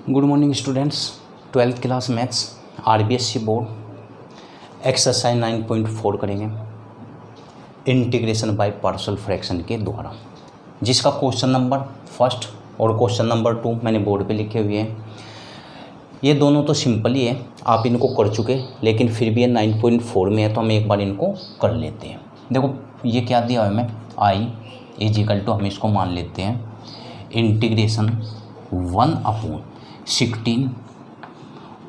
Good morning students, 12th class maths RBSC board exercise 9.4 करेंगे integration by partial fraction के द्वारा, जिसका question number first और question number 2 मैंने बोर्ड पे लिखे हुए हैं। ये दोनों तो सिंपल ही है, आप इनको कर चुके, लेकिन फिर भी ये 9.4 में है तो हम एक बार इनको कर लेते हैं। देखो ये क्या दिया हुआ है, हमें आई इजिकल टू हम इसको मान लेते हैं इंटीग्रेशन 1/16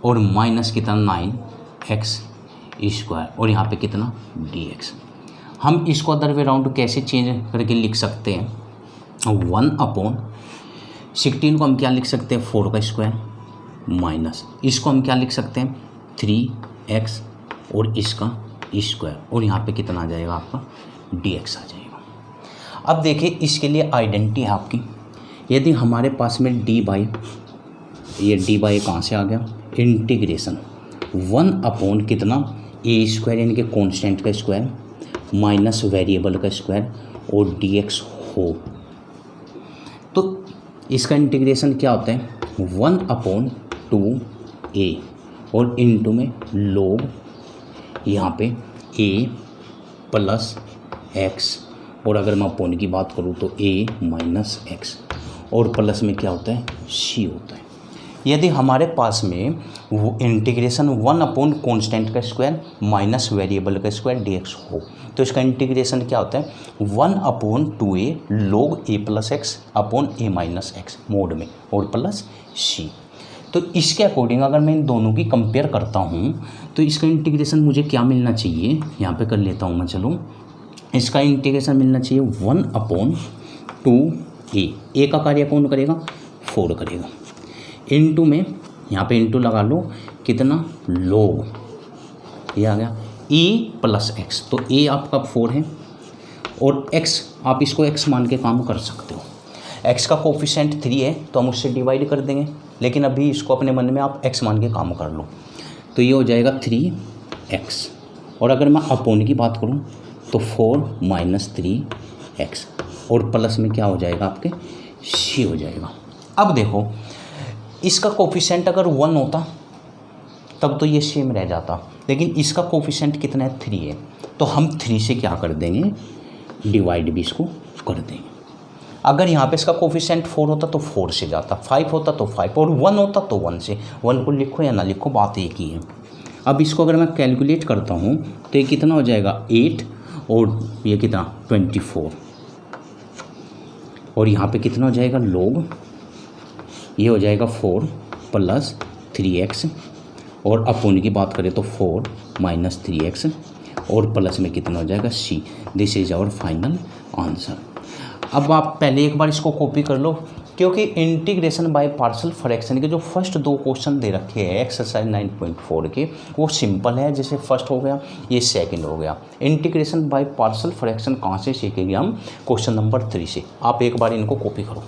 और माइनस कितना 9x² और यहाँ पे कितना dx। हम इसको अदर वे राउंड कैसे चेंज करके लिख सकते हैं, 1/16 को हम क्या लिख सकते हैं 4 का स्क्वायर माइनस इसको हम क्या लिख सकते हैं 3x और इसका स्क्वायर और यहाँ पे कितना आ जाएगा आपका dx आ जाएगा। अब देखिए इसके लिए आइडेंटिटी है आपकी, यदि हमारे पास में ये डी बाई कहाँ से आ गया, इंटीग्रेशन 1/ कितना a² यानी कि कॉन्स्टेंट का स्क्वायर माइनस वेरिएबल का स्क्वायर और dx हो, तो इसका इंटीग्रेशन क्या होता है 1/2a और इनटू में log यहाँ पे a प्लस x और अगर मैं अपॉन की बात करूँ तो a माइनस x और प्लस में क्या होता है c होता है। यदि हमारे पास में वो इंटीग्रेशन 1/ कॉन्स्टेंट का स्क्वायर माइनस वेरिएबल का स्क्वायर dx हो, तो इसका इंटीग्रेशन क्या होता है 1/2a log a plus x upon a minus x mode में और प्लस c। तो इसके अकॉर्डिंग अगर मैं इन दोनों की कंपेयर करता हूँ तो इसका इंटीग्रेशन मुझे क्या मिलना चाहिए, यहाँ पे कर लेता हूँ मैं, चलो इसका इंटीग्रेशन मिलना चाहिए 1/2a, ए का कार्य कौन करेगा 4 करेगा, इनटू में यहाँ पे इनटू लगा लो कितना log ये आ गया e प्लस एक्स, तो a आपका 4 है और x आप इसको x मान के काम कर सकते हो। x का कोफिशिएंट 3 है तो हम उससे डिवाइड कर देंगे, लेकिन अभी इसको अपने मन में आप x मान के काम कर लो, तो ये हो जाएगा 3x और अगर मैं अपॉन की बात करूँ तो 4 माइनस 3x और प्लस में क्या हो जाएगा आपके c हो जाएगा। अब देखो इसका कोफिशिएंट अगर 1 होता तब तो ये सेम रह जाता, लेकिन इसका कोफिशिएंट कितना है 3 है, तो हम 3 से क्या कर देंगे डिवाइड भी इसको कर देंगे। अगर यहाँ पे इसका कोफिशिएंट 4 होता तो 4 से जाता, 5 होता तो 5 और 1 होता तो 1 से। 1 को लिखो या ना लिखो बात एक ही है। अब इसको अगर मैं कैलकुलेट करता हूँ तो ये कितना हो जाएगा 8 और ये कितना 24 और यहाँ पे कितना हो जाएगा log ये हो जाएगा 4 प्लस 3x और अपॉन की बात करें तो 4 माइनस 3x और प्लस में कितना हो जाएगा c। This is our final answer. अब आप पहले एक बार इसको कॉपी कर लो, क्योंकि इंटीग्रेशन बाय पार्शियल फ्रैक्शन के जो फर्स्ट 2 क्वेश्चन दे रखे हैं एक्सरसाइज 9.4 के वो सिंपल है, जैसे फर्स्ट हो गया ये सेकंड हो गया। इंटीग्रेशन बाय पार्शियल फ्रैक्शन कहाँ से सीखेंगे हम, क्वेश्चन नंबर 3 से। आप एक बार इनको कॉपी करो।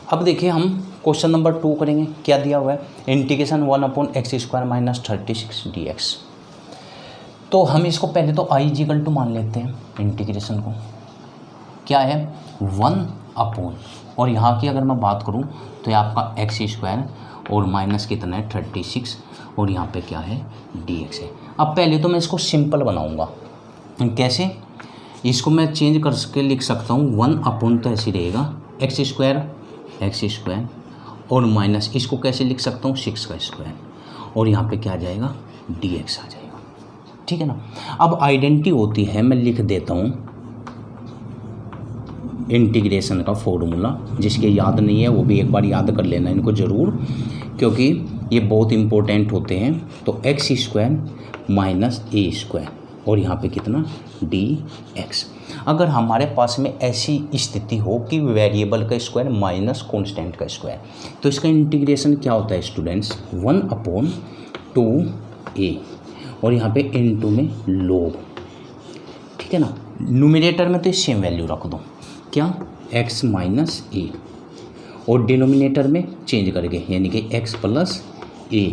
अब देखिए हम क्वेश्चन नंबर 2 करेंगे, क्या दिया हुआ है इंटीग्रेशन 1/x² माइनस 36 dx। तो हम इसको पहले तो i इक्वल टू मान लेते हैं, इंटीग्रेशन को क्या है 1/ और यहाँ की अगर मैं बात करूँ तो ये आपका x² और माइनस कितना है 36 और यहाँ पे क्या है dx है। अब पहले तो मैं इसको सिंपल बनाऊँगा, कैसे इसको मैं चेंज करके लिख सकता हूँ 1/ तो ऐसे रहेगा x² और माइनस इसको कैसे लिख सकता हूँ 6 का स्क्वायर और यहाँ पे क्या आ जाएगा dx आ जाएगा, ठीक है ना। अब आइडेंटिटी होती है, मैं लिख देता हूँ इंटीग्रेशन का फॉर्मूला, जिसके याद नहीं है वो भी एक बार याद कर लेना इनको ज़रूर, क्योंकि ये बहुत इंपॉर्टेंट होते हैं। तो x² माइनस a² और यहाँ पे कितना dx। अगर हमारे पास में ऐसी स्थिति हो कि वेरिएबल का स्क्वायर माइनस कांस्टेंट का स्क्वायर, तो इसका इंटीग्रेशन क्या होता है स्टूडेंट्स 1/2a और यहाँ पे इनटू में log, ठीक है ना। न्यूमरेटर में तो सेम वैल्यू रख दो, क्या x माइनस a और डिनोमिनेटर में चेंज करके यानी कि x प्लस a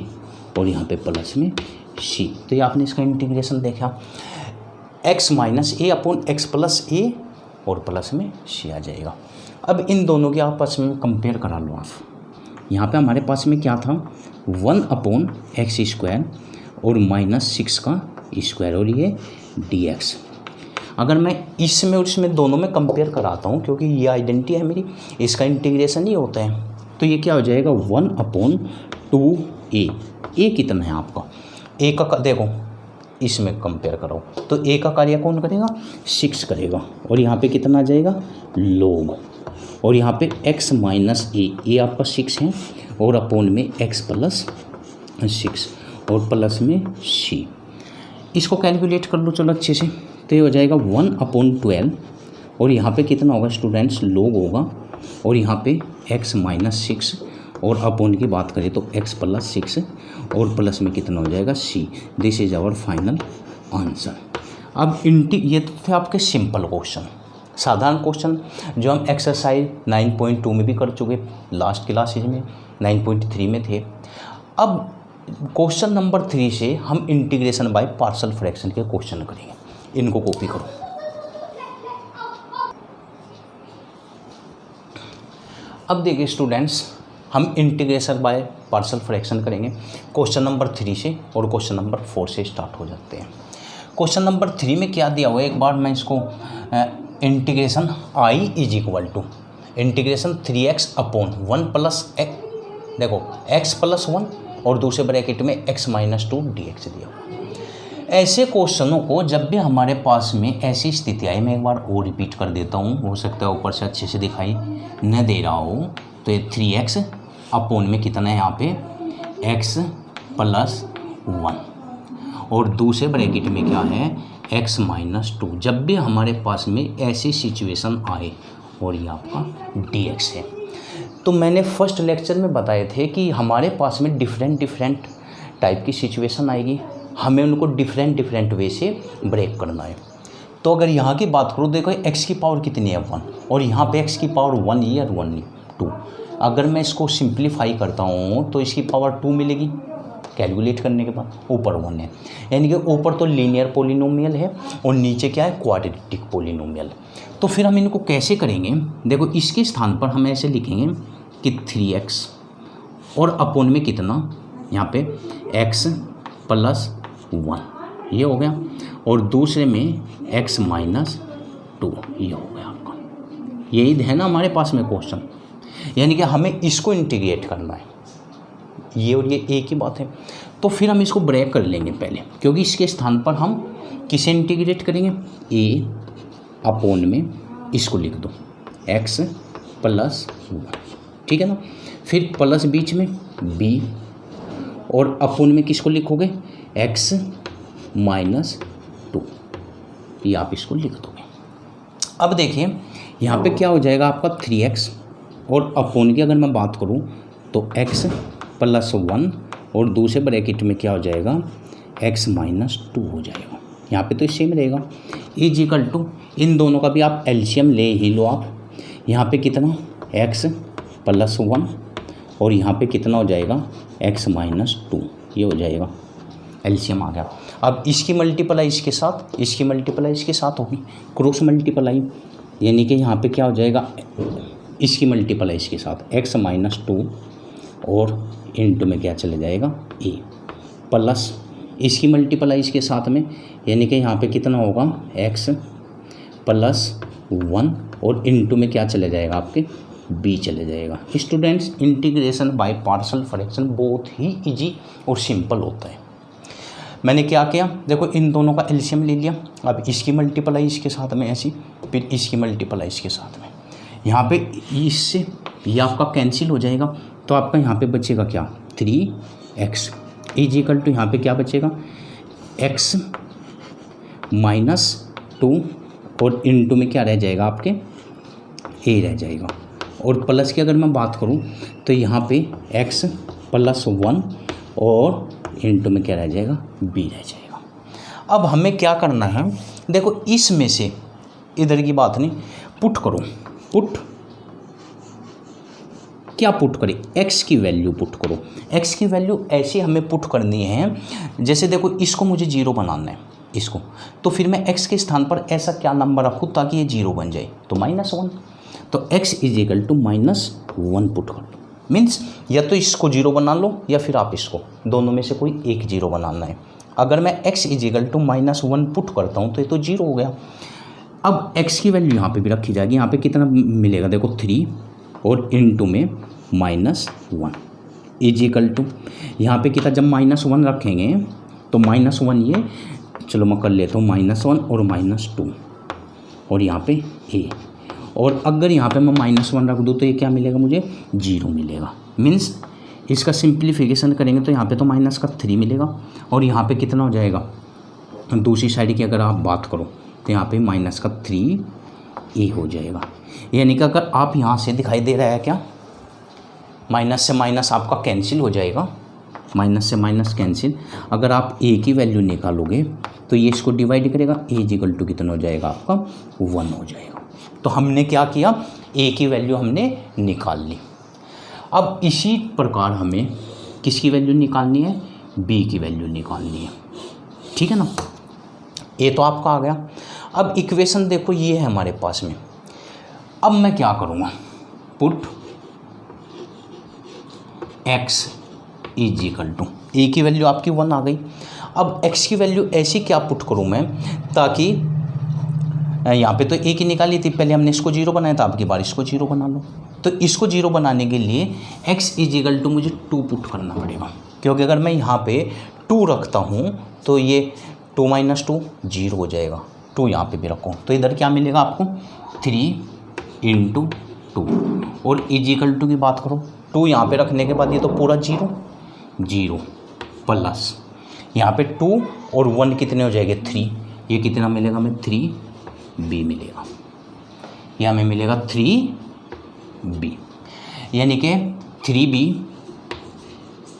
और यहाँ पे प्लस में c। तो ये आपने इसका इंटीग्रेशन देखा x minus a upon x plus a और प्लस में c आ जाएगा। अब इन दोनों के आपस में कंपेयर करा लो आप। यहाँ पे हमारे पास में क्या था 1/x² और -6 का स्क्वायर और ये dx। अगर मैं इसमें और इसमें दोनों में कंपेयर कराता हूँ, क्योंकि ये आइडेंटिटी है मेरी, इसका इंटीग्रेशन ही होता है, तो ये क्या हो जाएगा 1/2a। ए कितना है आपका, ए का देखो इसमें कंपेयर करो तो ए का कार्य कौन करेगा 6 करेगा, और यहाँ पे कितना आ जाएगा log, और यहाँ पे x - ए आपका 6 है और अपोन में x + 6 और प्लस में c। इसको कैलकुलेट कर लो चलो अच्छे से, तो ये हो जाएगा 1/12 और यहाँ पे कितना होगा स्टूडेंट्स log होगा, और यहाँ पे x - 6 और अपोन की बात करें तो x + 6 और प्लस में कितना हो जाएगा c। This is our final answer. अब ये तो थे आपके सिंपल क्वेश्चन, साधारण क्वेश्चन जो हम एक्सरसाइज 9.2 में भी कर चुके, लास्ट क्लासेज में 9.3 में थे। अब क्वेश्चन नंबर 3 से हम इंटीग्रेशन बाय पार्शियल फ्रैक्शन के क्वेश्चन करेंगे, इनको कॉपी करो। अब देखिए स्टूडेंट्स, हम इंटीग्रेशन बाय पार्शियल फ्रैक्शन करेंगे क्वेश्चन नंबर 3 से, और क्वेश्चन नंबर 4 से स्टार्ट हो जाते हैं। क्वेश्चन नंबर 3 में क्या दिया हुआ है, एक बार मैं इसको integration i = integration 3x/1 + x, देखो x + 1 और दूसरे ब्रैकेट में x - 2 dx दिया हुआ। ऐसे क्वेश्चनों को जब भी हमारे पास में ऐसी स्थिति आई, मैं एक बार और रिपीट कर देता हूँ, हो सकता है ऊपर से अच्छे से दिखाई न दे रहा हो, तो ये 3x अपोन में कितना है यहाँ पे x + 1 और दूसरे ब्रैकेट में क्या है x - 2। जब भी हमारे पास में ऐसी सिचुएशन आए और ये आपका dx है, तो मैंने फर्स्ट लेक्चर में बताए थे कि हमारे पास में डिफरेंट टाइप की सिचुएशन आएगी, हमें उनको डिफरेंट वे से ब्रेक करना है। तो अगर यहाँ की बात करूँ, देखो x की पावर कितनी है 1, और यहाँ पे x की पावर 1 ही और 1 ही 2। अगर मैं इसको सिंप्लीफाई करता हूँ तो इसकी पावर 2 मिलेगी कैलकुलेट करने के बाद, ऊपर 1 है, यानी कि ऊपर तो लीनियर पोलिनोमियल है और नीचे क्या है क्वाड्रेटिक पोलिनोमियल। तो फिर हम इनको कैसे करेंगे, देखो इसके स्थान पर हम ऐसे लिखेंगे कि 3x और अपोन में कितना यहाँ पे x + 1 ये हो गया, और दूसरे में x - 2 ये हो गया आपका। यही है ना हमारे पास में क्वेश्चन, यानी कि हमें इसको इंटीग्रेट करना है, ये और ये एक ही बात है। तो फिर हम इसको ब्रेक कर लेंगे पहले, क्योंकि इसके स्थान पर हम किसे इंटीग्रेट करेंगे a अपोन में इसको लिख दो x + 1, ठीक है ना। फिर प्लस बीच में b और अपोन में किसको लिखोगे x - 2, ये आप इसको लिख दोगे। अब देखिए यहाँ पे क्या हो जाएगा आपका 3x और अपोन की अगर मैं बात करूँ तो x + 1 और दूसरे ब्रैकेट में क्या हो जाएगा x - 2 हो जाएगा। यहाँ पे तो सेम रहेगा, = इन दोनों का भी आप एलसीएम ले ही लो आप। यहाँ पे कितना x + 1 और यहाँ पे कितना हो जाएगा x - 2 ये हो जाएगा, एलसीएम आ गया। अब इसकी मल्टीप्लाई इसके साथ, इसकी मल्टीप्लाई इसके साथ होगी, क्रॉस मल्टीप्लाई, यानी कि यहाँ पे क्या हो जाएगा इसकी मल्टीप्लाई इसके साथ x - 2 और इनटू में क्या चले जाएगा a प्लस इसकी मल्टीप्लाई इसके साथ में, यानी कि यहाँ पे कितना होगा x + 1 और इनटू में क्या चले जाएगा आपके b चले जाएगा। Students, integration by partial fraction बहुत ही इजी और सिंपल होता है। मैंने क्या किया, देखो इन दोनों का एलसीएम ले लिया, अब इसकी मल्टीप्लाई इसके साथ में ऐसी, फिर इसकी मल्टीप्लाई इसके साथ में, यहाँ पे इससे ये आपका कैंसिल हो जाएगा, तो आपका यहाँ पे बचेगा क्या 3x = यहाँ पे क्या बचेगा x - 2 और इनटू में क्या रह जाएगा आपके a रह जाएगा, और प्लस की अगर मैं बात करूँ तो यहाँ पे x + 1 और इनटू में क्या रह जाएगा b रह जाएगा। अब हमें क्या करना है, देखो इसमें से इधर की बात नहीं, पुट करो, पुट क्या पुट करें x की वैल्यू पुट करो। x की वैल्यू ऐसी हमें पुट करनी है, जैसे देखो इसको मुझे 0 बनाना है इसको, तो फिर मैं x के स्थान पर ऐसा क्या नंबर रखूँ ताकि ये 0 बन जाए, तो -1। तो x is equal to -1 put कर लो। मीन्स या तो इसको 0 बना लो या फिर आप इसको, दोनों में से कोई एक 0 बनाना है। अगर मैं x is equal to -1 put करता हूँ तो ये तो 0 हो गया। अब x की वैल्यू यहाँ पे भी रखी जाएगी। यहाँ पे कितना मिलेगा देखो 3 और इनटू में -1 इज इक्वल टू, यहाँ पे कितना, जब -1 रखेंगे तो -1 ये, चलो मैं कर लेता हूँ -1 और -2 और यहाँ पे a, और अगर यहाँ पे मैं -1 रख दूँ तो ये क्या मिलेगा मुझे, 0 मिलेगा। मीन्स इसका सिंप्लीफिकेशन करेंगे तो यहाँ पे तो -3 मिलेगा और यहाँ पे कितना हो जाएगा, दूसरी साइड की अगर आप बात करो तो यहाँ पे -3a हो जाएगा। यानी कि अगर आप यहाँ से दिखाई दे रहा है क्या, माइनस से माइनस आपका कैंसिल हो जाएगा, माइनस से माइनस कैंसिल। अगर आप a की वैल्यू निकालोगे तो ये इसको डिवाइड करेगा, a इक्वल टू कितना हो जाएगा आपका 1 हो जाएगा। तो हमने क्या किया, a की वैल्यू हमने निकाल ली। अब इसी प्रकार हमें किसकी वैल्यू निकालनी है, b की वैल्यू निकालनी है। ठीक है ना, a तो आपका आ गया। अब इक्वेशन देखो ये है हमारे पास में। अब मैं क्या करूँगा, put x is equal to, a की वैल्यू आपकी 1 आ गई। अब x की वैल्यू ऐसी क्या पुट करूँ मैं, ताकि यहाँ पे तो a की निकाली थी, पहले हमने इसको 0 बनाया था, आपकी बार इसको 0 बना लो। तो इसको 0 बनाने के लिए x इज इक्वल टू मुझे 2 पुट करना पड़ेगा, क्योंकि अगर मैं यहाँ पे 2 रखता हूँ तो ये 2 - 2 0 हो जाएगा। 2 यहाँ पे भी रखो तो इधर क्या मिलेगा आपको, 3 × 2 और इज इक्वल टू की बात करो, 2 यहाँ पे रखने के बाद ये तो पूरा 0 प्लस यहाँ पे 2 और 1 कितने हो जाएंगे 3, ये कितना मिलेगा हमें 3b मिलेगा, ये हमें मिलेगा 3b, यानी कि 3b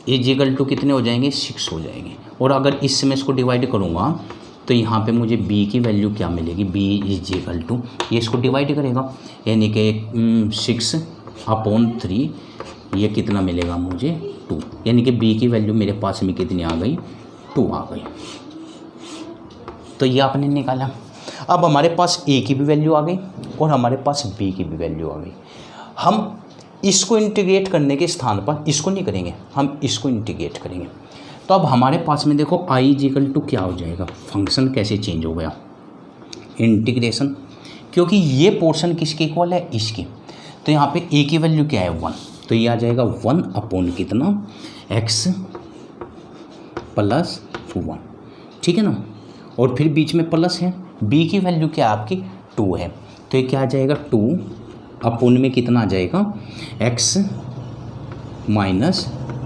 इज इक्वल टू कितने हो जाएंगे 6 हो जाएंगे। और अगर इससे मैं इसको डिवाइड करूँगा तो यहाँ पे मुझे b की वैल्यू क्या मिलेगी, b इज इक्वल टू, ये इसको डिवाइड करेगा यानी कि 6/3, ये कितना मिलेगा मुझे 2, यानी कि b की वैल्यू मेरे पास में कितनी आ गई, 2 आ गई। तो ये आपने निकाला। अब हमारे पास a की भी वैल्यू आ गई और हमारे पास b की भी वैल्यू आ गई। हम इसको इंटीग्रेट करने के स्थान पर इसको नहीं करेंगे, हम इसको इंटीग्रेट करेंगे। तो अब हमारे पास में देखो i इज इक्वल टू क्या हो जाएगा, फंक्शन कैसे चेंज हो गया, इंटीग्रेशन, क्योंकि ये पोर्शन किसके इक्वल है, इसके। तो यहाँ पे a की वैल्यू क्या है 1, तो ये आ जाएगा 1 कितना x + 1, ठीक है ना। और फिर बीच में प्लस है, b की वैल्यू क्या है आपकी 2 है, तो ये क्या आ जाएगा 2 में कितना आ जाएगा x -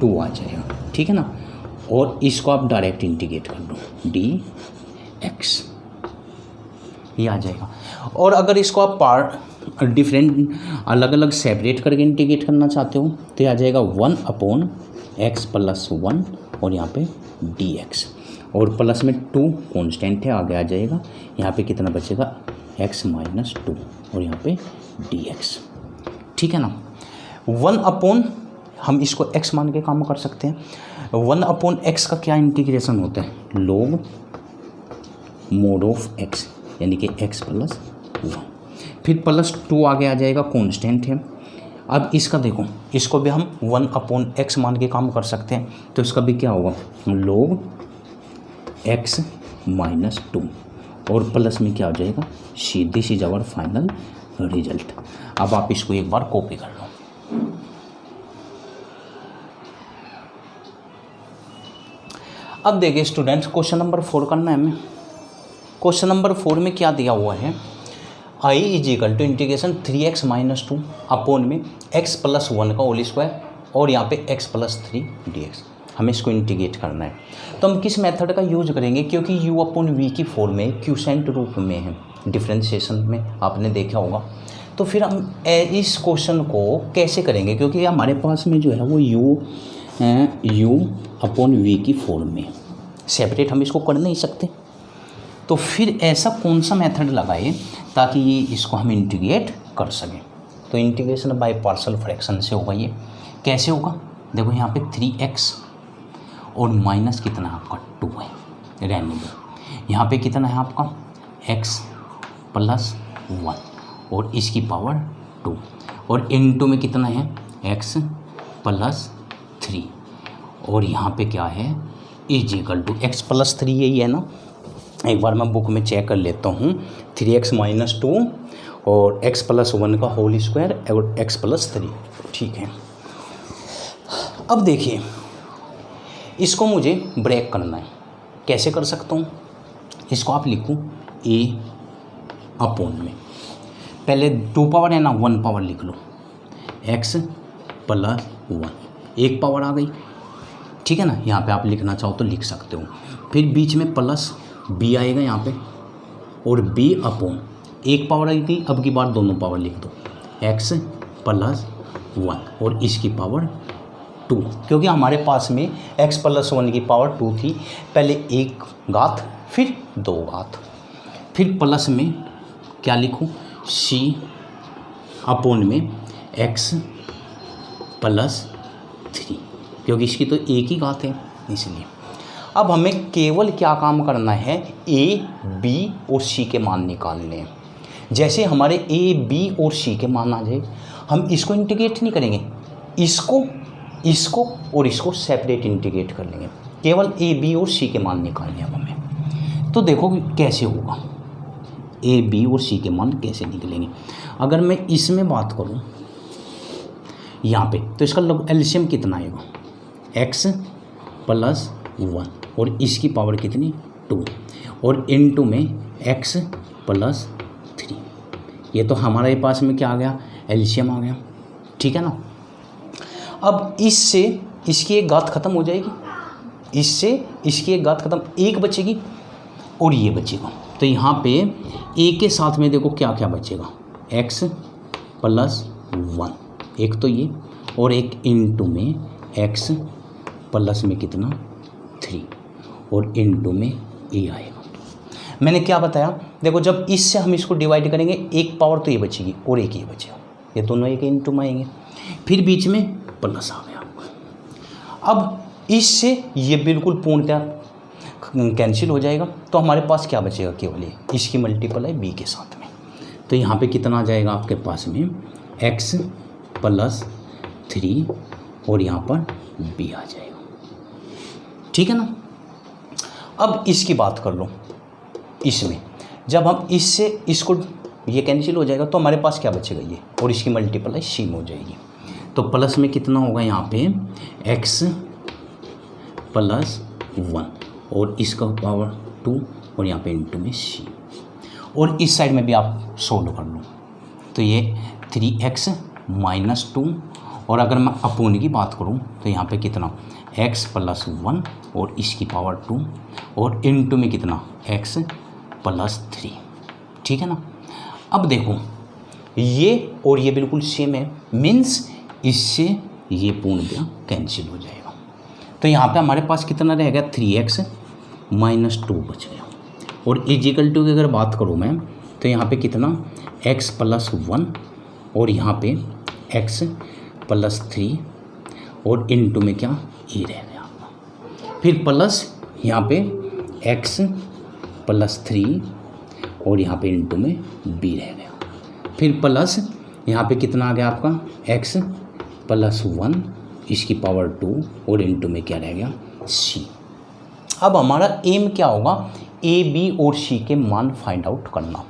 2 आ जाएगा, ठीक है ना। और इसको आप डायरेक्ट इंटीग्रेट कर दो dx, ये आ जाएगा। और अगर इसको आप पार्ट डिफरेंट अलग अलग सेपरेट करके इंटीग्रेट करना चाहते हो तो ये आ जाएगा 1/x + 1 और यहाँ पे dx, और प्लस में 2 कांस्टेंट है, आगे आ जाएगा। यहाँ पे कितना बचेगा x - 2 और यहाँ पे dx, ठीक है ना। 1/, हम इसको x मान के काम कर सकते हैं। 1/x का क्या इंटीग्रेशन होता है, log mod ऑफ x, यानी कि x + 1, फिर +2 आगे आ जाएगा, कांस्टेंट है। अब इसका देखो, इसको भी हम 1/x मान के काम कर सकते हैं, तो इसका भी क्या होगा log x - 2 और प्लस में क्या हो जाएगा, this is our final result. अब आप इसको एक बार कॉपी कर लो। अब देखिए स्टूडेंट्स, क्वेश्चन नंबर 4 करना है हमें। क्वेश्चन नंबर 4 में क्या दिया हुआ है, i is equal to integration 3x - 2 में x + 1 का होल स्क्वायर और यहाँ पे x + 3 dx, हमें इसको इंटीग्रेट करना है। तो हम किस मेथड का यूज करेंगे, क्योंकि u/v की फॉर्म में क्यूसेंट रूप में है, डिफरेंशिएशन में आपने देखा होगा। तो फिर हम इस क्वेश्चन को कैसे करेंगे, क्योंकि हमारे पास में जो है वो u/v की फॉर्म में, सेपरेट हम इसको कर नहीं सकते। तो फिर ऐसा कौन सा मेथड लगाए ताकि ये इसको हम इंटीग्रेट कर सकें। तो इंटीग्रेशन बाय पार्शियल फ्रैक्शन से होगा। ये कैसे होगा, देखो यहाँ पे 3x और माइनस कितना है आपका 2 है, रहने दो। यहाँ पे कितना है आपका x + 1 और इसकी पावर 2 और इनटू में कितना है x प्लस 3 और यहाँ पे क्या है is equal to x plus 3 यही है ना। एक बार मैं बुक में चेक कर लेता हूँ 3x माइनस 2 और x प्लस 1 का होल स्क्वायर और x प्लस 3 ठीक है। अब देखिए इसको मुझे ब्रेक करना है, कैसे कर सकता हूँ? इसको आप लिखो a अपॉन में पहले 2 पावर है ना 1 पावर लिख लो x प्लस 1 एक पावर आ गई ठीक है ना। यहाँ पे आप लिखना चाहो तो लिख सकते हो। फिर बीच में प्लस b आएगा यहाँ पे और b अपॉन एक पावर आई थी, अब की बार दोनों पावर लिख दो x प्लस 1 और इसकी पावर 2 क्योंकि हमारे पास में x प्लस 1 की पावर 2 थी। पहले एक घात फिर 2 घात फिर प्लस में क्या लिखूँ c अपॉन में x प्लस 3 क्योंकि इसकी तो एक ही घात है इसलिए। अब हमें केवल क्या काम करना है a b और c के मान निकालने हैं। जैसे हमारे a b और c के मान आ जाए हम इसको इंटीग्रेट नहीं करेंगे, इसको और इसको सेपरेट इंटीग्रेट कर लेंगे। केवल a b और c के मान निकालने हैं हमें। तो देखो कैसे होगा a b और c के मान कैसे निकलेंगे। अगर मैं इसमें बात करूं यहाँ पे तो इसका एलसीएम कितना आएगा x प्लस 1 और इसकी पावर कितनी 2 और इनटू में x प्लस 3। ये तो हमारे पास में क्या आ गया एलसीएम आ गया ठीक है ना। अब इससे इसकी एक घात खत्म हो जाएगी, इससे इसकी एक घात खत्म, एक बचेगी और ये बचेगा। तो यहाँ पे a के साथ में देखो क्या क्या बचेगा x प्लस 1 एक तो ये और एक इनटू में x प्लस में कितना 3 और इनटू में a आएगा। मैंने क्या बताया देखो जब इससे हम इसको डिवाइड करेंगे एक पावर तो ये बचेगी और एक ये बचेगा, ये दोनों एक इनटू में आएंगे फिर बीच में प्लस आ गया। अब इससे ये बिल्कुल पूर्णतः कैंसिल हो जाएगा तो हमारे पास क्या बचेगा केवल ये इसकी मल्टीपल है b के साथ में। तो यहाँ पे कितना आ जाएगा आपके पास में x प्लस 3 और यहाँ पर b आ जाएगा ठीक है ना। अब इसकी बात कर लो, इसमें जब हम इससे इसको ये कैंसिल हो जाएगा तो हमारे पास क्या बचेगा ये और इसकी मल्टीपल c में हो जाएगी। तो प्लस में कितना होगा यहाँ पे x प्लस 1 और इसका पावर 2 और यहाँ पे इनटू में c और इस साइड में भी आप सोल्व कर लो तो ये 3x माइनस 2 और अगर मैं अपोन की बात करूँ तो यहाँ पे कितना x प्लस 1 और इसकी पावर 2 और इनटू में कितना x प्लस 3 ठीक है ना। अब देखो ये और ये बिल्कुल सेम है मीन्स इससे ये पूर्णतः कैंसिल हो जाएगा। तो यहाँ पे हमारे पास कितना रहेगा 3x माइनस 2 बच गया और इजिकल टू की अगर बात करूँ मैं तो यहाँ पे कितना x प्लस 1 और यहाँ पे x प्लस 3 और इनटू में क्या ये रह गया फिर प्लस यहाँ पे x प्लस 3 और यहाँ पे इनटू में b रह गया फिर प्लस यहाँ पे कितना आ गया आपका x प्लस 1 इसकी पावर 2 और इनटू में क्या रह गया c। अब हमारा एम क्या होगा a b और c के मान फाइंड आउट करना।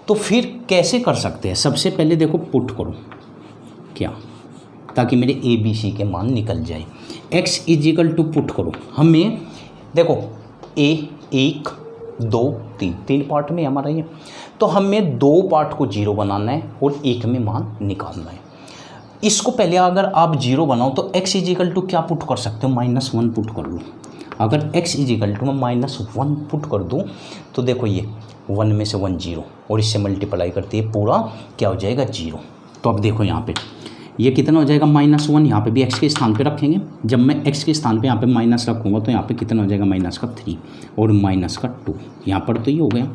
तो फिर कैसे कर सकते हैं? सबसे पहले देखो पुट करो क्या ताकि मेरे a b c के मान निकल जाए। x इजिकल टू पुट करो, हमें देखो a 1 2 3 पार्ट में हमारा ये, तो हमें 2 पार्ट को 0 बनाना है और एक में मान निकालना है। इसको पहले अगर आप 0 बनाओ तो x इजिकल टू क्या पुट कर सकते हो -1 पुट कर लो। अगर x इजिकल टू मैं -1 पुट कर दूँ तो देखो ये 1 में से 1 0 और इससे मल्टीप्लाई करते हैं पूरा क्या हो जाएगा 0। तो अब देखो यहाँ पे ये कितना हो जाएगा -1, यहाँ पे भी x के स्थान पे रखेंगे। जब मैं x के स्थान पे यहाँ पे माइनस रखूँगा तो यहाँ पे कितना हो जाएगा -3 और -2। यहाँ पर तो ये हो गया।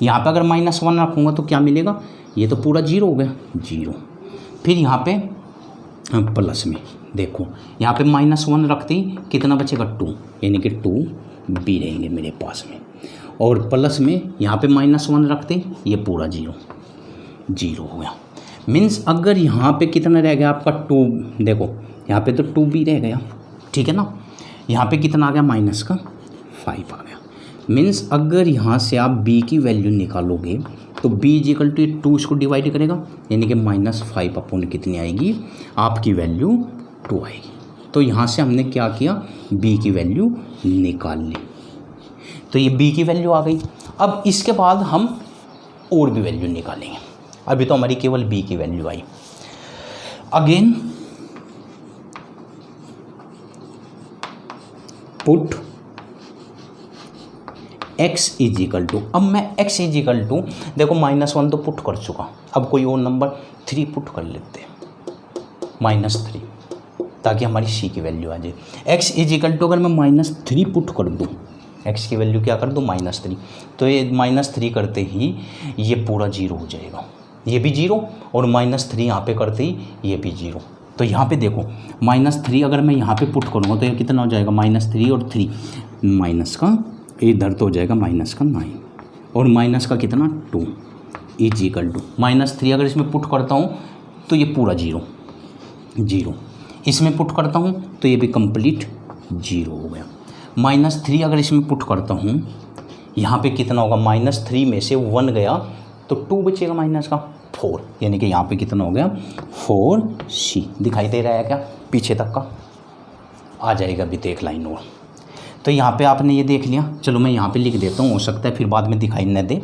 यहाँ पे अगर -1 रखूँगा तो क्या मिलेगा, ये तो पूरा 0 हो गया 0। फिर यहाँ पे प्लस में देखो यहाँ पे -1 रखते ही कितना बचेगा 2, यानी कि 2 b रहेंगे मेरे पास में। और प्लस में यहाँ पे -1 रखते ये पूरा 0 हो गया। मीन्स अगर यहाँ पे कितना रह गया आपका 2, देखो यहाँ पे तो 2b रह गया, ठीक है ना, यहाँ पे कितना आ गया माइनस का 5 आ गया। मीन्स अगर यहाँ से आप b की वैल्यू निकालोगे तो b इजिकल टू 2 इसको डिवाइड करेगा, यानी कि -5 अपॉन कितनी आएगी आपकी वैल्यू 2 आएगी। तो यहाँ से हमने क्या किया, b की वैल्यू निकाल ली, तो ये b की वैल्यू आ गई। अब इसके बाद हम और भी वैल्यू निकालेंगे, अभी तो हमारी केवल b की वैल्यू आई। Again put x is equal to, अब मैं x इजिकल टू देखो -1 तो पुट कर चुका, अब कोई और नंबर 3 पुट कर लेते हैं, -3, ताकि हमारी c की वैल्यू आ जाए। x इजिकल टू अगर मैं -3 पुट कर दूँ, x की वैल्यू क्या कर दूँ -3, तो ये -3 करते ही ये पूरा 0 हो जाएगा, ये भी 0 और -3 यहाँ पे करते ही ये भी 0। तो यहाँ पे देखो -3 अगर मैं यहाँ पे पुट करूँगा तो ये कितना हो जाएगा -3 और 3 माइनस का, इधर तो हो जाएगा -9 और माइनस का कितना 2 इजिकल टू -3 अगर इसमें पुट करता हूँ तो ये पूरा 0, इसमें पुट करता हूँ तो ये भी कंप्लीट 0 हो गया। -3 अगर इसमें पुट करता हूँ, यहाँ पे कितना होगा, -3 में से 1 गया तो 2 बचेगा माइनस का 4, यानी कि यहाँ पे कितना हो गया 4c। दिखाई दे रहा है क्या, पीछे तक का आ जाएगा अभी तो एक लाइन और। तो यहाँ पे आपने ये देख लिया, चलो मैं यहाँ पे लिख देता हूँ, हो सकता है फिर बाद में दिखाई न दे।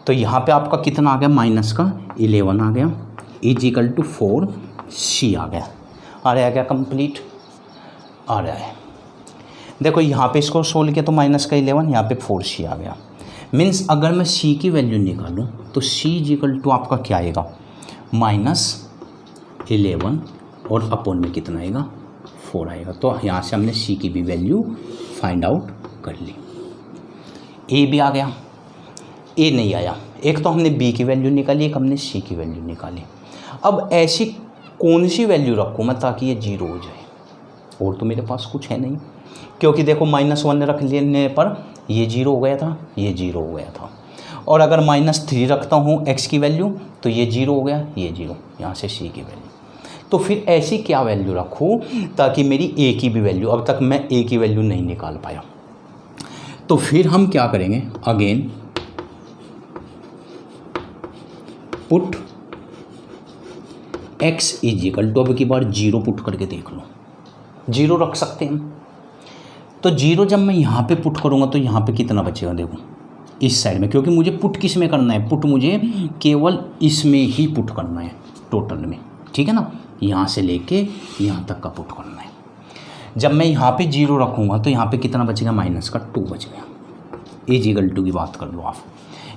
तो यहाँ पे आपका कितना आ गया -11 आ गया इजिकल टू 4c आ गया, आ रहा कंप्लीट आ रहा है। देखो यहाँ पे इसको सोल्व किया तो -11, यहाँ पे 4c आ गया। मीन्स अगर मैं c की वैल्यू निकालूँ तो c इजिकल टू आपका क्या आएगा -11 और अपॉन में कितना आएगा 4 आएगा। तो यहाँ से हमने c की भी वैल्यू फाइंड आउट कर ली। a भी आ गया, a नहीं आया, एक तो हमने b की वैल्यू निकाली, एक हमने c की वैल्यू निकाली। अब ऐसी कौन सी वैल्यू रखूँ मैं ताकि ये 0 हो जाए, और तो मेरे पास कुछ है नहीं, क्योंकि देखो -1 रख लेने पर ये 0 हो गया था, ये 0 हो गया था, और अगर -3 रखता हूँ x की वैल्यू तो ये 0 हो गया, ये 0, यहाँ से c की वैल्यू। तो फिर ऐसी क्या वैल्यू रखूँ ताकि मेरी a की भी वैल्यू, अब तक मैं a की वैल्यू नहीं निकाल पाया। तो फिर हम क्या करेंगे, again put x is equal to, अब की बार 0 पुट करके देख लो, 0 रख सकते हैं हम। तो 0 जब मैं यहाँ पे पुट करूँगा तो यहाँ पे कितना बचेगा, देखो इस साइड में, क्योंकि मुझे पुट किस में करना है, पुट मुझे केवल इसमें ही पुट करना है टोटल में, ठीक है ना, यहाँ से लेके यहाँ तक का पुट करना है। जब मैं यहाँ पे 0 रखूँगा तो यहाँ पे कितना बचेगा -2 बच गया, इजिकल टू की बात कर लो आप।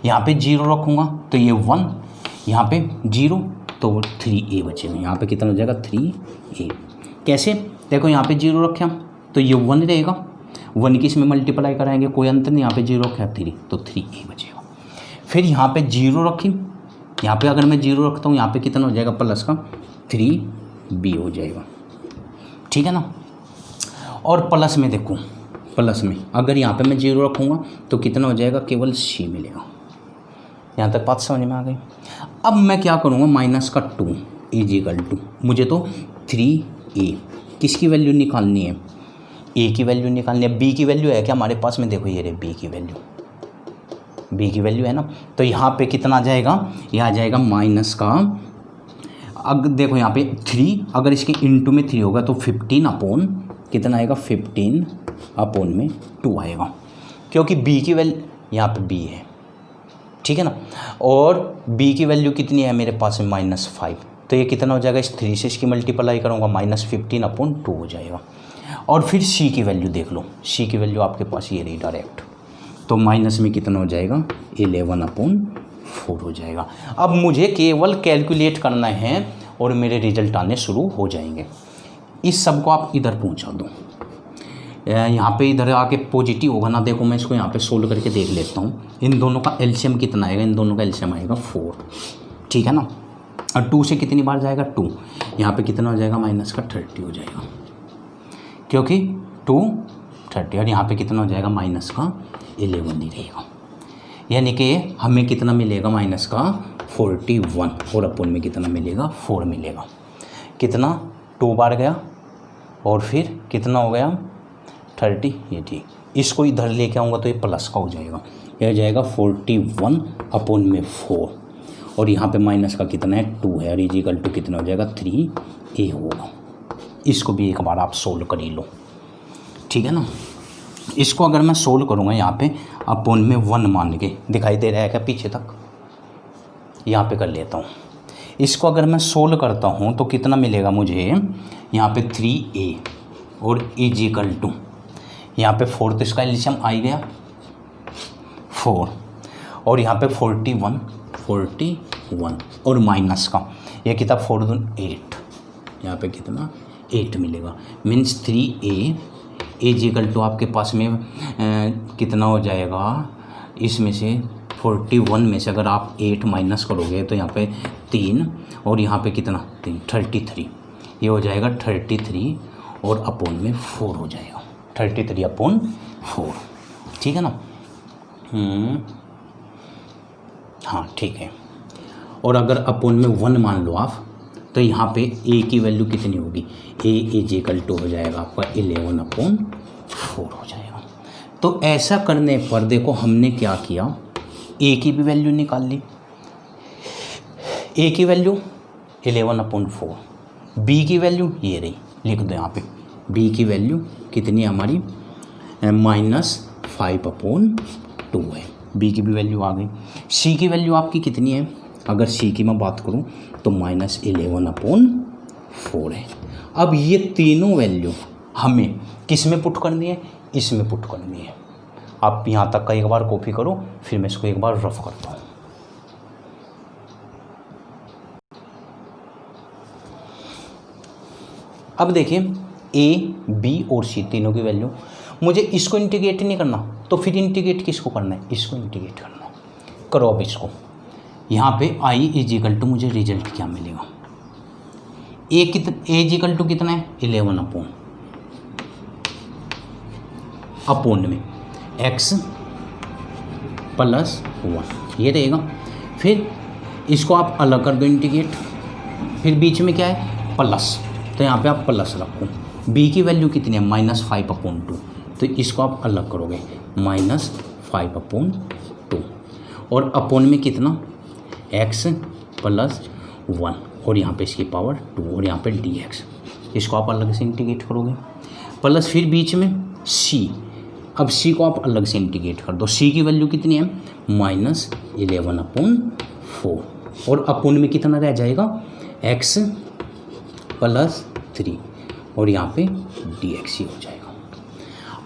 यहाँ पे 0 रखूँगा तो ये 1, यहाँ पे 0 तो 3a बचेगा, यहाँ पे कितना हो जाएगा 3a। कैसे, देखो यहाँ पे 0 रखे हम तो ये 1 रहेगा, 1 की इसमें मल्टीप्लाई कराएंगे, कोई अंतर नहीं, यहाँ पे 0 रखा 3 तो 3a बचेगा। फिर यहाँ पे 0 रखी, यहाँ पे अगर मैं 0 रखता हूँ यहाँ पे कितना हो जाएगा प्लस का 3b हो जाएगा, ठीक है ना। और प्लस में देखो, प्लस में अगर यहाँ पे मैं 0 रखूँगा तो कितना हो जाएगा, केवल c मिलेगा। यहाँ तक बात समझ में आ गई। अब मैं क्या करूँगा, -2 इजिकल टू, मुझे तो 3a, किसकी वैल्यू निकालनी है, a की वैल्यू निकालनी है। b की वैल्यू है क्या हमारे पास में, देखो ये रही b की वैल्यू, b की वैल्यू है ना, तो यहाँ पे कितना आ जाएगा, यह आ जाएगा माइनस का, अगर देखो यहाँ पे 3, अगर इसके इंटू में 3 होगा तो 15 अपॉन कितना आएगा, 15 अपॉन में 2 आएगा, क्योंकि b की वैल्यू यहाँ पे b है, ठीक है ना, और b की वैल्यू कितनी है मेरे पास में -5, तो ये कितना हो जाएगा, इस 3 से इसकी मल्टीप्लाई करूँगा -15 अपॉन 2 हो जाएगा। और फिर c की वैल्यू देख लो, c की वैल्यू आपके पास ये रही डायरेक्ट, तो माइनस में कितना हो जाएगा 11 अपॉन 4 हो जाएगा। अब मुझे केवल कैलकुलेट करना है और मेरे रिजल्ट आने शुरू हो जाएंगे। इस सब को आप इधर पहुंचा दो, यहाँ पे इधर आके पॉजिटिव होगा ना, देखो मैं इसको यहाँ पे सोल्व करके देख लेता हूँ। इन दोनों का एलसीएम कितना आएगा, इन दोनों का एलसीएम आएगा 4, ठीक है ना, और 2 से कितनी बार जाएगा 2, यहाँ पे कितना हो जाएगा -30 हो जाएगा, क्योंकि 230, और यहाँ पे कितना हो जाएगा -11 ही रहेगा, यानी कि हमें कितना मिलेगा 41 और अपोन में कितना मिलेगा 4 मिलेगा। कितना 2 बार गया और फिर कितना हो गया 30, ये ठीक। इसको इधर लेके आऊँगा तो ये प्लस का हो जाएगा, यह हो जाएगा 41 अपोन में 4 और यहाँ पे माइनस का कितना है 2 है और इजिकल टू कितना हो जाएगा 3a होगा। इसको भी एक बार आप सोल्व कर ही लो, ठीक है ना। इसको अगर मैं सोल्व करूँगा यहाँ पे अपोन में 1 मान के, दिखाई दे रहा है क्या पीछे तक, यहाँ पे कर लेता हूँ। इसको अगर मैं सोल्व करता हूँ तो कितना मिलेगा मुझे यहाँ पे 3a और इजिकल टू यहाँ पे 4 तो इसका एलसीएम आ ही गया 4 और यहाँ पे 41 और माइनस का ये कितना 4 दून 8, यहाँ पे कितना 8 मिलेगा। मीन्स 3a इजिकल टू आपके पास में कितना हो जाएगा, इसमें से 41 में से अगर आप 8 माइनस करोगे तो यहाँ पे 3 और यहाँ पे कितना 3 33, ये हो जाएगा 33 और अपोन में 4 हो जाएगा 33 अपोन 4, ठीक है ना। हाँ ठीक है। और अगर अपोन में 1 मान लो आप तो यहाँ पे a की वैल्यू कितनी होगी, a इजिकल टू हो जाएगा आपका 11 अपोन 4 हो जाएगा। तो ऐसा करने पर देखो हमने क्या किया, a की भी वैल्यू निकाल ली, a की वैल्यू 11 अपोन 4, b की वैल्यू ये रही, लिख दो यहाँ पे b की वैल्यू कितनी है हमारी -5 अपोन 2 है, b की भी वैल्यू आ गई। c की वैल्यू आपकी कितनी है, अगर c की मैं बात करूं तो -11 अपोन 4 है। अब ये तीनों वैल्यू हमें किस में पुट करनी है, इसमें पुट करनी है। आप यहाँ तक का एक बार कॉपी करो, फिर मैं इसको एक बार रफ करता हूँ। अब देखिए a, b और c तीनों की वैल्यू, मुझे इसको इंटीग्रेट नहीं करना तो फिर इंटीग्रेट किसको करना है, इसको इंटीग्रेट करना है। करो अब इसको, यहाँ पे i इजिकल टू मुझे रिजल्ट क्या मिलेगा, a इजिकल टू कितना है 11 अपोन में x प्लस 1 ये रहेगा। फिर इसको आप अलग कर दो इंटीग्रेट, फिर बीच में क्या है प्लस, तो यहाँ पे आप प्लस रखो। b की वैल्यू कितनी है -5 अपोन 2, तो इसको आप अलग करोगे -5 अपोन 2 और अपोन में कितना x प्लस 1 और यहाँ पे इसकी पावर 2 और यहाँ पे dx, इसको आप अलग से इंटीग्रेट करोगे। प्लस फिर बीच में c, अब c को आप अलग से इंटीग्रेट कर दो, c की वैल्यू कितनी है -11 अपोन 4 और अपोन में कितना रह जाएगा x प्लस 3 और यहाँ पे dx ही हो जाएगा।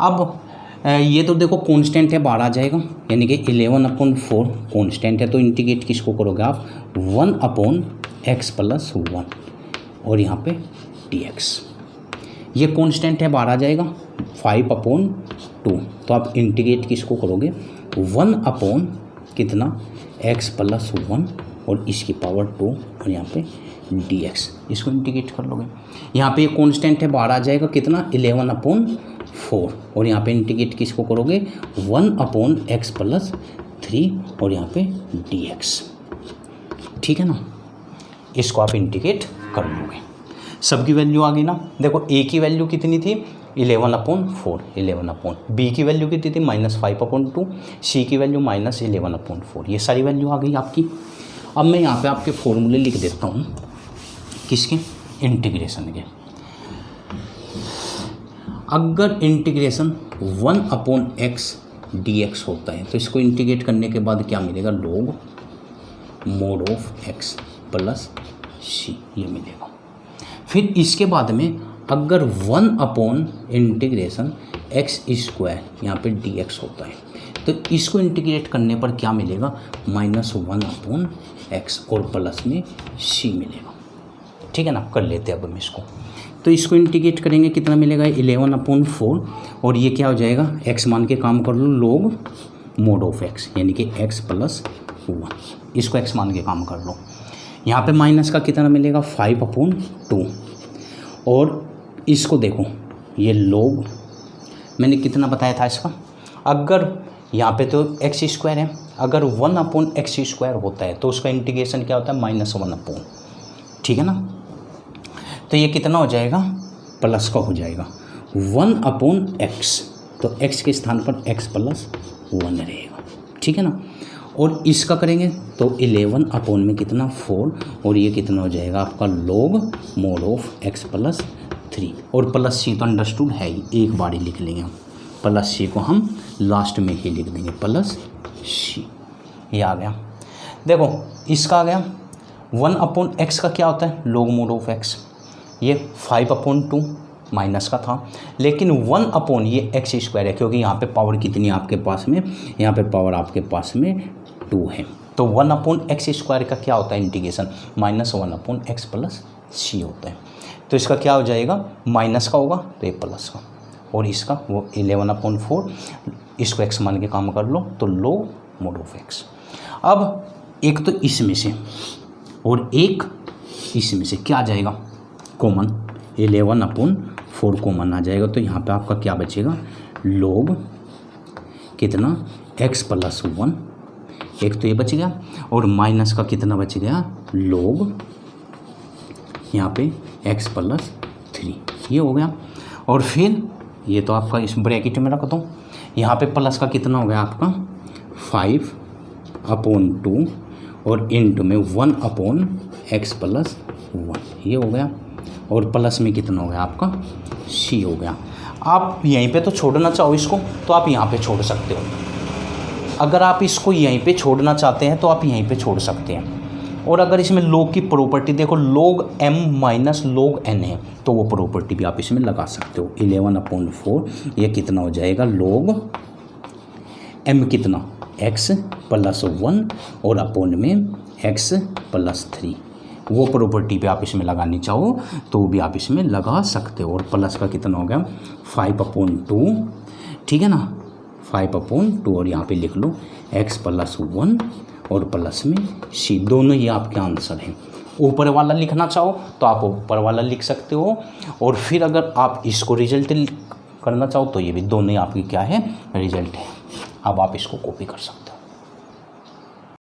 अब ये तो देखो कांस्टेंट है, बाहर आ जाएगा, यानी कि 11 अपोन 4 कांस्टेंट है, तो इंटीग्रेट किसको करोगे आप 1 अपोन x प्लस 1 और यहाँ पे dx, ये कांस्टेंट है, बाहर आ जाएगा 5 अपोन 2, तो आप इंटीग्रेट किसको करोगे 1 अपोन कितना x प्लस 1 और इसकी पावर 2 और यहाँ पे dx, इसको इंटीग्रेट कर लोगे। यहाँ पे ये कांस्टेंट है, बाहर आ जाएगा कितना 11 अपोन 4 और यहाँ पे इंटीग्रेट किसको करोगे 1 अपोन x प्लस 3 और यहाँ पे dx, ठीक है ना। इसको आप इंटीग्रेट कर लोगे, सबकी वैल्यू आ गई ना। देखो a की वैल्यू कितनी थी 11 अपोन 4, 11 अपोन, b की वैल्यू कितनी थी -5 अपोन 2, c की वैल्यू -11 अपोन 4, ये सारी वैल्यू आ गई आपकी। अब मैं यहाँ पे आपके फॉर्मूले लिख देता हूँ, किसके इंटीग्रेशन के। अगर इंटीग्रेशन 1 अपोन x dx होता है तो इसको इंटीग्रेट करने के बाद क्या मिलेगा log mod of x plus c, ये मिलेगा। फिर इसके बाद में अगर 1 अपोन इंटीग्रेशन x स्क्वायर यहाँ पे dx होता है तो इसको इंटीग्रेट करने पर क्या मिलेगा -1 अपोन x और प्लस में c मिलेगा, ठीक है ना। कर लेते हैं अब हम इसको, तो इसको इंटीग्रेट करेंगे कितना मिलेगा 11 अपोन 4 और ये क्या हो जाएगा x मान के काम कर लो log mod ऑफ x, यानी कि x प्लस 1, इसको x मान के काम कर लो। यहाँ पे माइनस का कितना मिलेगा 5 अपोन 2 और इसको देखो ये log मैंने कितना बताया था इसका, अगर यहाँ पे तो x स्क्वायर है अगर 1/x² होता है तो उसका इंटीग्रेशन क्या होता है -1/। ठीक है ना, तो ये कितना हो जाएगा प्लस का हो जाएगा 1/x, तो x के स्थान पर x + 1 रहेगा। ठीक है ना, और इसका करेंगे तो 11 में कितना 4, और ये कितना हो जाएगा आपका log mod of x + 3, और प्लस सी तो अंडरस्टूड है ही, एक बार ही लिख लेंगे हम, प्लस सी को हम लास्ट में ही लिख देंगे प्लस सी। ये आ गया। देखो इसका आ गया 1/x का क्या होता है log mod of x, ये 5/2 माइनस का था, लेकिन 1/ ये x² है क्योंकि यहाँ पे पावर कितनी है आपके पास में, यहाँ पे पावर आपके पास में 2 है। तो 1/x² का क्या होता है इंटीग्रेशन -1/x + c होता है। तो इसका क्या हो जाएगा माइनस का होगा तो ये प्लस का, और इसका वो 11/4, इसको x मान के काम कर लो तो log mod of x। अब एक तो इसमें से और एक इसमें से क्या आ जाएगा कॉमन, 11/4 कॉमन आ जाएगा, तो यहाँ पे आपका क्या बचेगा log कितना x + 1, एक तो ये बच गया, और माइनस का कितना बच गया log यहाँ पे x + 3, ये हो गया। और फिर ये तो आपका इस ब्रैकेट में रख दो, यहाँ पे प्लस का कितना हो गया आपका 5/2 और इंटू में 1/x + 1, ये हो गया, और प्लस में कितना हो गया आपका c हो गया। आप यहीं पे तो छोड़ना चाहो इसको तो आप यहाँ पे छोड़ सकते हो, अगर आप इसको यहीं पे छोड़ना चाहते हैं तो आप यहीं पे छोड़ सकते हैं। और अगर इसमें log की प्रॉपर्टी देखो log m - log n है, तो वो प्रॉपर्टी भी आप इसमें लगा सकते हो। 11/4 ये कितना हो जाएगा log m कितना x + 1 और अपॉन में x + 3, वो प्रॉपर्टी भी आप इसमें लगानी चाहो तो भी आप इसमें लगा सकते हो। और प्लस का कितना हो गया 5/2, ठीक है ना 5/2, और यहाँ पे लिख लो x + 1 और प्लस में c, दोनों ही आपके आंसर हैं। ऊपर वाला लिखना चाहो तो आप ऊपर वाला लिख सकते हो, और फिर अगर आप इसको रिजल्ट करना चाहो तो ये भी दोनों ही आपकी क्या है रिजल्ट है। अब आप इसको कॉपी कर सकते हो।